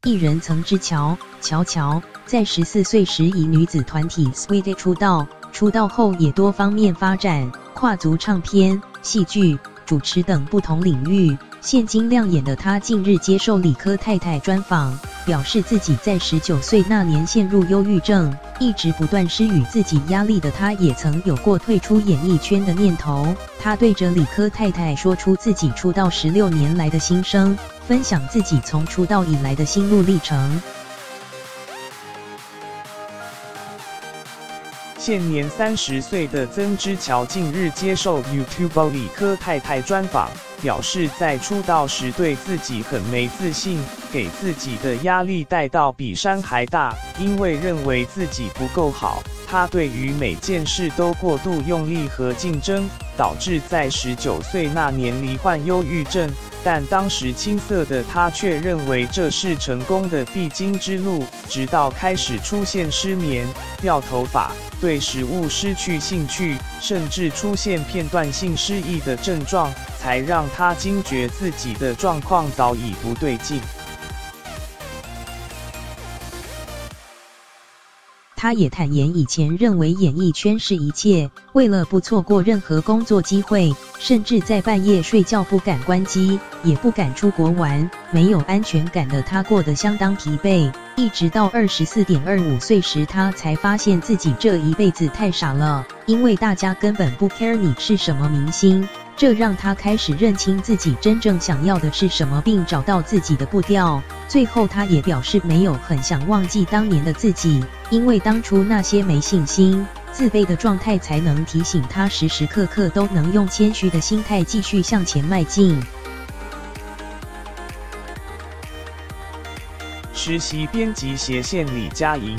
艺人曾之乔在14岁时以女子团体 Sweetie 出道，出道后也多方面发展，跨足唱片、戏剧、主持等不同领域。现今亮眼的她近日接受理科太太专访，表示自己在19岁那年陷入忧郁症，一直不断施予自己压力的她也曾有过退出演艺圈的念头。她对着理科太太说出自己出道16年来的心声，分享自己从出道以来的心路历程。现年30岁的曾之乔近日接受 YouTube 理科太太专访，表示在出道时对自己很没自信，给自己的压力带到比山还大，因为认为自己不够好。他对于每件事都过度用力和竞争，导致在19岁那年罹患忧郁症。但当时青涩的他却认为这是成功的必经之路，直到开始出现失眠、掉头发、对食物失去兴趣，甚至出现片段性失忆的症状，才让他惊觉自己的状况早已不对劲。他也坦言，以前认为演艺圈是一切，为了不错过任何工作机会，甚至在半夜睡觉不敢关机，也不敢出国玩，没有安全感的他过得相当疲惫。一直到24.25岁时，他才发现自己这一辈子太傻了，因为大家根本不 care 你是什么明星。这让他开始认清自己真正想要的是什么，并找到自己的步调。最后他也表示没有很想忘记当年的自己，因为当初那些没信心、自卑的状态才能提醒他时时刻刻都能用谦虚的心态继续向前迈进。实习编辑斜线李佳莹。